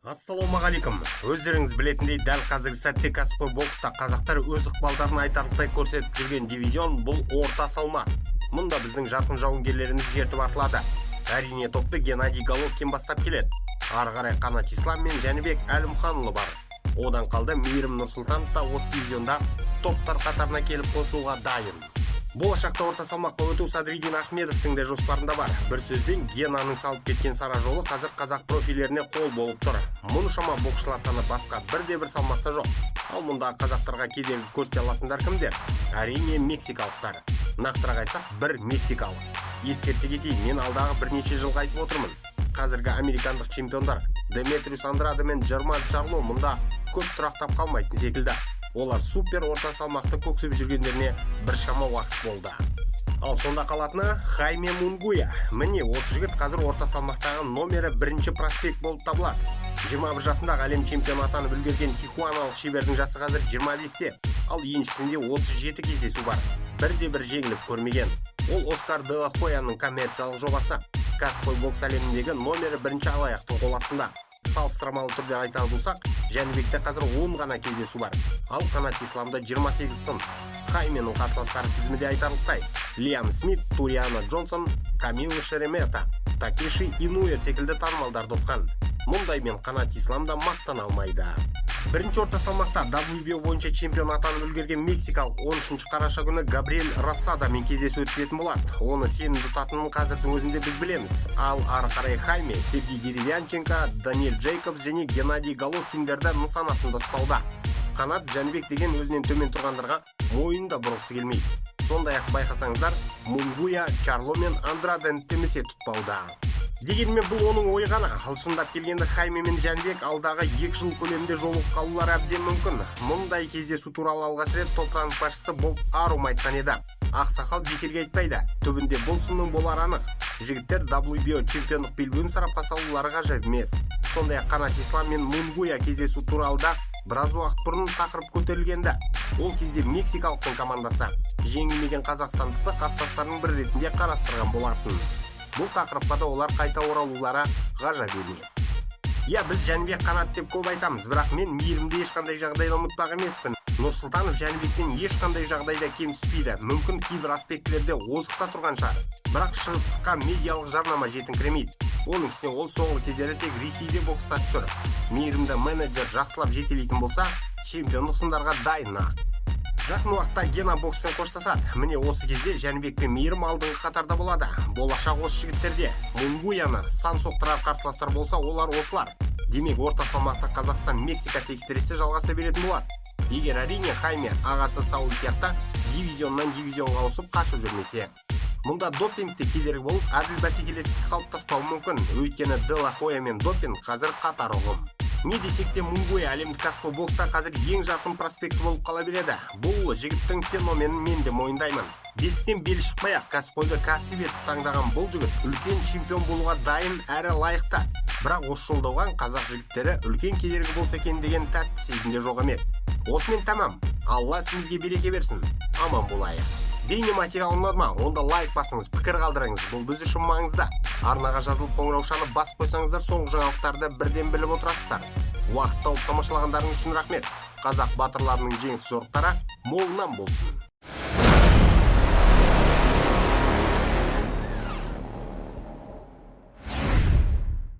Ассалаумағалейкум. Өздеріңіз білетіндей дәл қазіргі сәтте кәсіпқой бокста қазақтар өз ықпалдарын айтарлықтай көрсетіп жүрген дивизион бұл орта салмақ. Мұнда біздің жарқын жауынгерлеріміз жертіп артылады. Әрине топты Геннадий Головкин бастап келеді. Ары қарай Қанат Ислам мен Жәнібек Әлімханұлы бар. Одан қалды Мейірім Нұрсұлтанов та осы дивизионда топтар қатарына келіп қосылуға дайын. Болашақта орта салмаққа өту Садриддин Ахмедовтың да жоспарында бар. Бір сөзбен Генаның салып кеткен сара жолы қазір қазақ профилеріне қол болып тұр. Мұншама боксшылар саны басқа бірде-бір салмақта жоқ. Ал мұнда қазақтарға кедергі көрсете алатындар кімдер? Әрине мексикалықтар. Нақтырақ айтсақ, бір мексикалық. Ескерте кетейін, мен алдағы бірнеше жылға айтып отырмын. Қазіргі американдық чемпиондар Деметриус Андраде мен Жерман Чарло мұнда көп тұрақтап қалмайтын секілді. Олар супер орта салмақты көксіп жүргендеріне бір шама уақыт болды. Ал сонда қалатыны Хайме Мунгуя. Міне осы жігіт қазір орта салмақтағы номері бірінші проспект болып табылады. 21 жасындағы әлем чемпионы атанып үлгерген тихуаналық шебердің жасы қазір 25-те. Ал еншісінде 37 кездесу бар. Бірде-бір жеңіліп көрмеген. Ол Оскар де ла Хойяның коммерциялық жобасы. Кәсіпқой бокс әлеміндегі номері бірінші алаяқтың қоластында. Салыстырмалы түрде айтар болсақ, Жәнібекте қазір 10 ғана кездесу бар. Ал Қанат Исламда 28 сын. Хайменің қарсыластары тізімінде айтарлықтай. Лиам Смит, Туриано Джонсон, Камилу Шеремета, Такеши Инуэ секілді танымалдар тұтқан. Мұндаймен Қанат Ислам да мақтан алмайды. Бірінші орта салмақта WBO бойынша чемпион атанып үлгерген мексикалық 13 қараша күні Габриэль Росадамен кездесу өтетін болады. Оны сенімді тұтатынын қазірдің өзінде біз білеміз. Ал ары қарай Хайме, Сергей Деревянченко, Даниэль Джейкобс және Геннадий Головкиндерді нысанасында ұстауда. Қанат Жәнібек деген өзінен төмен тұрғандарға мойында бұрғысы келмейді. Сондай-ақ байқасаңыздар, Мунгуя, Чарло мен Андрадені темесе тұтпауда. Дегенмен бұл оның ойы ғана. Шындап келгенде Хайме мен Жәнібек алдағы 2 жыл көлемінде жолығып қалулары әбден мүмкін. Мұндай кездесу туралы алғаш рет топтың басшысы Боб Арум айтқан еді. Ақсақал бекерге айтпайды. Түбінде бұл сынның болары анық. Жігіттер WBO чемпиондық белбеуін сарапқа салулары ғажап емес. Сондай-ақ Қанат Ислам мен Мунгуя кездесу туралы да біраз уақыт бұрын тақырып көтерілгенді. Ол кезде мексикалықтың командасы жеңілмеген қазақстандықты қарсыластарының бір ретінде қарастырған болатын. Бұл тақырыпқа да олар қайта оралулары ғажап емес. Біз Жәнібек Қанат деп көп айтамыз, бірақ мен Мейірімді ешқандай жағдайда ұмытпақ емеспін. Нұрсұлтанов Жәнібектен ешқандай жағдайда кем түспейді. Мүмкін кейбір аспектілерде озықта тұрған шығар. Бірақ шығыстыққа медиалық жарнама жетіңкіремейді. Оның үстіне ол соңғы кездері тек Ресейде бокстасып жүр. Мейірімді менеджер жақсылап жетелейтін болса, чемпиондық сындарға дайын. Жақын уақытта Гена бокспен қоштасады. Міне осы кезде Жәнібек пен Мейірім алдыңғы қатарда болады. Болашақ осы жігіттерде. Мунгуяны сан соқтырар қарсыластар болса, олар осылар. Демек орта салмақта Қазақстан Мексика текітіресі жалғаса беретін болады. Егер әрине Хайме ағасы Сауль сияқты дивизионнан дивизионға ауысып қашып жүрмесе. Мұнда допингте кедергі болып, әділ бәсекелестік қалыптаспауы мүмкін. Өйткені де ла Хойя мен допинг қазір қатар ұғым. Не десек те Мунгуя әлемдік кәсіпқой бокста қазір ең жарқын проспекті болып қала береді. Бұл жігіттің феноменін мен де мойындаймын. Бесіктен бел шықпай-ақ кәсіпқойды кәсіп етіп таңдаған бұл жігіт үлкен чемпион болуға дайын әрі лайықты. Бірақ осы жолдауған қазақ жігіттері үлкен кедергі болса екен деген тәтті сезімде жоқ емес. Осымен тамам. Алла сізге береке берсін. Аман болайық. Бейне материал ұнады, онда лайк басыңыз, пікір қалдырыңыз, бұл біз үшін маңызды. Арнаға жазылып қоңыраушаны басып қойсаңыздар, соңғы жаңалықтарды бірден біліп отырасыздар. Уақыт тауып тамашалағандарыңыз үшін рахмет. Қазақ батырларының жеңіс жорықтары молынан болсын.